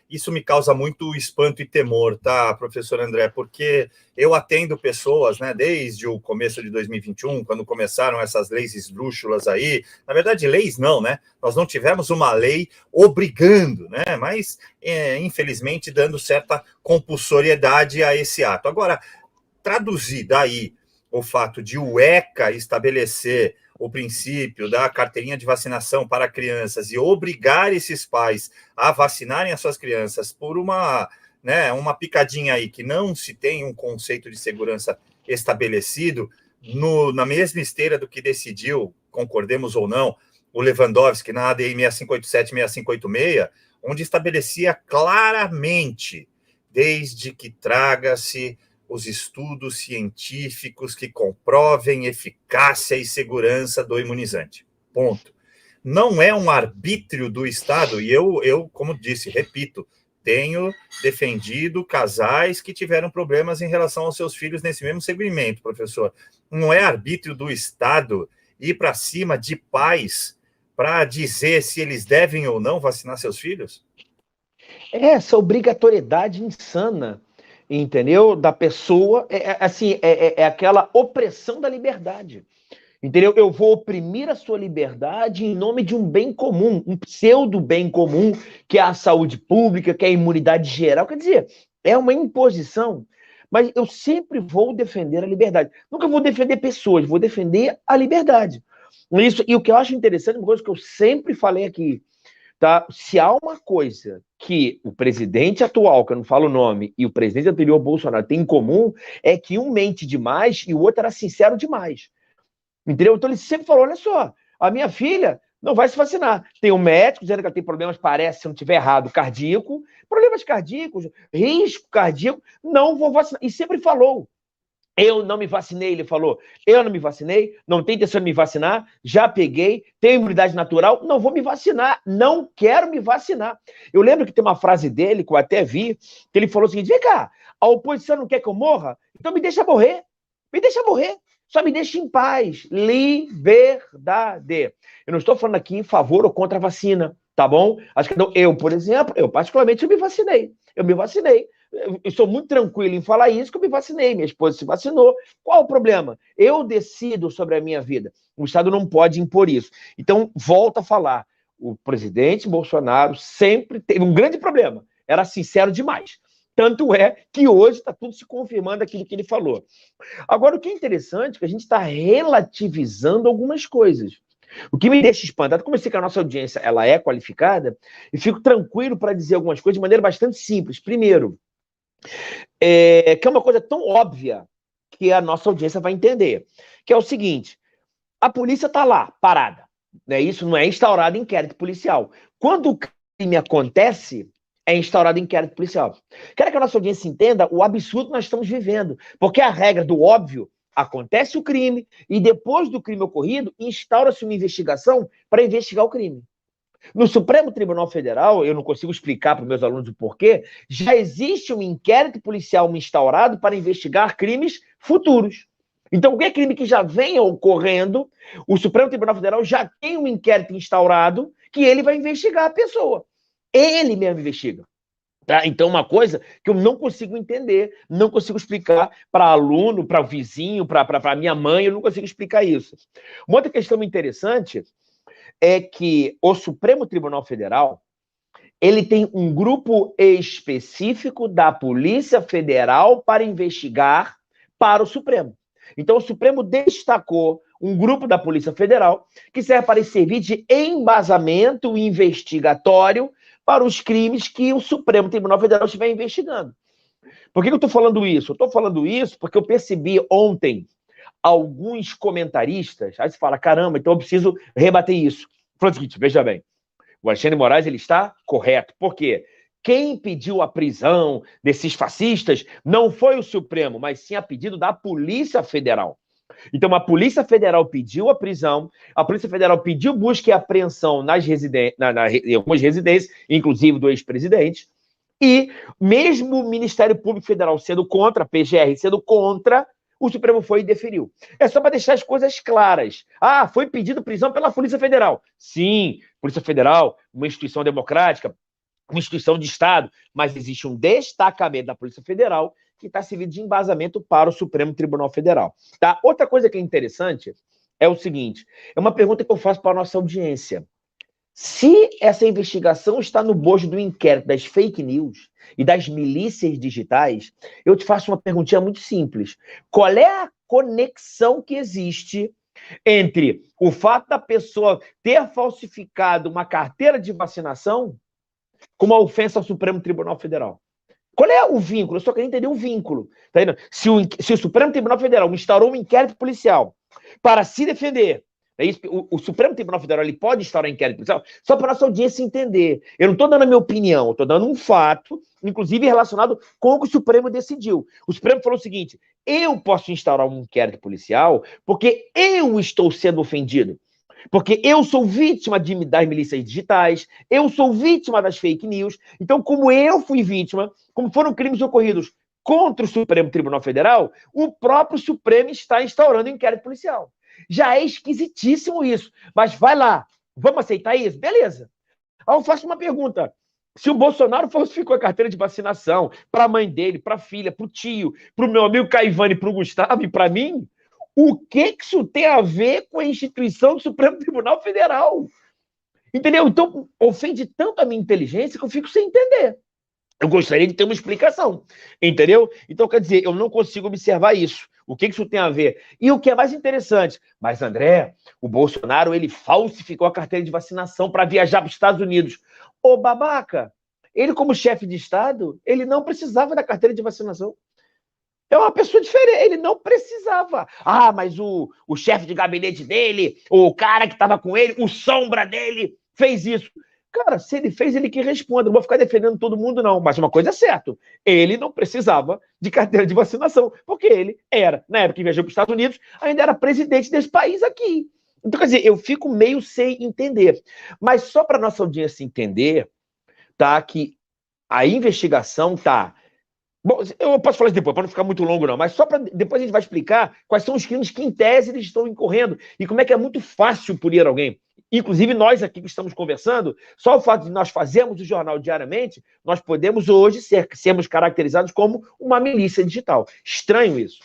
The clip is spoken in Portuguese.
isso me causa muito espanto e temor, tá, professor André? Porque eu atendo pessoas, né, desde o começo de 2021, quando começaram essas leis esdrúxulas aí. Na verdade, leis não, né? Nós não tivemos uma lei obrigando, né? Mas, infelizmente, dando certa compulsoriedade a esse ato. Agora, traduzir daí o fato de o ECA estabelecer o princípio da carteirinha de vacinação para crianças e obrigar esses pais a vacinarem as suas crianças por uma picadinha aí que não se tem um conceito de segurança estabelecido, na mesma esteira do que decidiu, concordemos ou não, o Lewandowski na ADI 6587 e 6586, onde estabelecia claramente, desde que traga-se os estudos científicos que comprovem eficácia e segurança do imunizante. Ponto. Não é um arbítrio do Estado, e eu, como disse, repito, tenho defendido casais que tiveram problemas em relação aos seus filhos nesse mesmo segmento, professor. Não é arbítrio do Estado ir para cima de pais para dizer se eles devem ou não vacinar seus filhos? Essa obrigatoriedade insana, entendeu? Da pessoa, é aquela opressão da liberdade. Entendeu? Eu vou oprimir a sua liberdade em nome de um bem comum, um pseudo bem comum, que é a saúde pública, que é a imunidade geral. Quer dizer, é uma imposição, mas eu sempre vou defender a liberdade. Nunca vou defender pessoas, vou defender a liberdade. Isso, e o que eu acho interessante, uma coisa que eu sempre falei aqui, tá? Se há uma coisa que o presidente atual, que eu não falo o nome, e o presidente anterior, Bolsonaro, tem em comum, é que um mente demais e o outro era sincero demais. Entendeu? Então ele sempre falou, olha só, a minha filha não vai se vacinar. Tem um médico dizendo que ela tem problemas, parece, se não estiver errado, cardíaco, problemas cardíacos, risco cardíaco, não vou vacinar. E sempre falou. Eu não me vacinei, ele falou. Eu não me vacinei, não tenho intenção de me vacinar, já peguei, tenho imunidade natural, não vou me vacinar, não quero me vacinar. Eu lembro que tem uma frase dele, que eu até vi, que ele falou o seguinte, vem cá, a oposição não quer que eu morra? Então me deixa morrer, me deixa morrer. Só me deixe em paz. Liberdade. Eu não estou falando aqui em favor ou contra a vacina, tá bom? Acho que não. Eu, por exemplo, eu particularmente eu me vacinei. Eu me vacinei. Eu sou muito tranquilo em falar isso, que eu me vacinei. Minha esposa se vacinou. Qual o problema? Eu decido sobre a minha vida. O Estado não pode impor isso. Então, volto a falar. O presidente Bolsonaro sempre teve um grande problema. Era sincero demais. Tanto é que hoje está tudo se confirmando aquilo que ele falou. Agora, o que é interessante é que a gente está relativizando algumas coisas. O que me deixa espantado, como eu sei que a nossa audiência ela é qualificada, e fico tranquilo para dizer algumas coisas de maneira bastante simples. Primeiro, que é uma coisa tão óbvia que a nossa audiência vai entender, que é o seguinte, a polícia está lá, parada. Né? Isso não é instaurado inquérito policial. Quando o crime acontece, é instaurado inquérito policial. Quero que a nossa audiência entenda o absurdo que nós estamos vivendo, porque a regra do óbvio, acontece o crime e depois do crime ocorrido, instaura-se uma investigação para investigar o crime. No Supremo Tribunal Federal, eu não consigo explicar para os meus alunos o porquê, já existe um inquérito policial instaurado para investigar crimes futuros. Então, qualquer crime que já venha ocorrendo, o Supremo Tribunal Federal já tem um inquérito instaurado que ele vai investigar a pessoa. Ele mesmo investiga. Tá? Então, uma coisa que eu não consigo entender, não consigo explicar para aluno, para vizinho, para minha mãe, eu não consigo explicar isso. Uma outra questão interessante é que o Supremo Tribunal Federal, ele tem um grupo específico da Polícia Federal para investigar para o Supremo. Então, o Supremo destacou um grupo da Polícia Federal que serve para servir de embasamento investigatório para os crimes que o Supremo Tribunal Federal estiver investigando. Por que eu estou falando isso? Eu estou falando isso porque eu percebi ontem alguns comentaristas, aí você fala, caramba, então eu preciso rebater isso. Falando o seguinte, veja bem, o Alexandre de Moraes ele está correto. Por quê? Quem pediu a prisão desses fascistas não foi o Supremo, mas sim a pedido da Polícia Federal. Então, a Polícia Federal pediu a prisão, a Polícia Federal pediu busca e apreensão em algumas residências, inclusive do ex-presidente, e mesmo o Ministério Público Federal sendo contra, a PGR sendo contra, o Supremo foi e deferiu. É só para deixar as coisas claras. Ah, foi pedido prisão pela Polícia Federal. Sim, Polícia Federal, uma instituição democrática, uma instituição de Estado, mas existe um destacamento da Polícia Federal que está servindo de embasamento para o Supremo Tribunal Federal. Tá? Outra coisa que é interessante é o seguinte, é uma pergunta que eu faço para a nossa audiência. Se essa investigação está no bojo do inquérito das fake news e das milícias digitais, eu te faço uma perguntinha muito simples. Qual é a conexão que existe entre o fato da pessoa ter falsificado uma carteira de vacinação com uma ofensa ao Supremo Tribunal Federal? Qual é o vínculo? Eu só queria entender o vínculo. Tá vendo? Se o Supremo Tribunal Federal instaurou um inquérito policial para se defender, é isso, o Supremo Tribunal Federal ele pode instaurar inquérito policial só para a nossa audiência entender. Eu não estou dando a minha opinião, eu estou dando um fato, inclusive relacionado com o que o Supremo decidiu. O Supremo falou o seguinte, eu posso instaurar um inquérito policial porque eu estou sendo ofendido. Porque eu sou vítima das milícias digitais, eu sou vítima das fake news. Então, como eu fui vítima, como foram crimes ocorridos contra o Supremo Tribunal Federal, o próprio Supremo está instaurando um inquérito policial. Já é esquisitíssimo isso. Mas vai lá, vamos aceitar isso? Beleza. Aí eu faço uma pergunta. Se o Bolsonaro falsificou a carteira de vacinação para a mãe dele, para a filha, para o tio, para o meu amigo Caivani, para o Gustavo e para mim, o que isso tem a ver com a instituição do Supremo Tribunal Federal? Entendeu? Então, ofende tanto a minha inteligência que eu fico sem entender. Eu gostaria de ter uma explicação, entendeu? Então, quer dizer, eu não consigo observar isso. O que isso tem a ver? E o que é mais interessante, mas André, o Bolsonaro, ele falsificou a carteira de vacinação para viajar para os Estados Unidos. Ô, babaca, ele como chefe de Estado, ele não precisava da carteira de vacinação. É uma pessoa diferente, ele não precisava. Ah, mas o chefe de gabinete dele, o cara que estava com ele, o sombra dele, fez isso. Cara, se ele fez, ele que responda. Não vou ficar defendendo todo mundo, não. Mas uma coisa é certa, ele não precisava de carteira de vacinação, porque ele era, na época que viajou para os Estados Unidos, ainda era presidente desse país aqui. Então, quer dizer, eu fico meio sem entender. Mas só para nossa audiência entender, tá, que a investigação tá... Bom, eu posso falar isso depois, para não ficar muito longo, não, mas só para depois a gente vai explicar quais são os crimes que, em tese, eles estão incorrendo e como é que é muito fácil punir alguém. Inclusive, nós aqui que estamos conversando, só o fato de nós fazermos o jornal diariamente, nós podemos hoje sermos caracterizados como uma milícia digital. Estranho isso.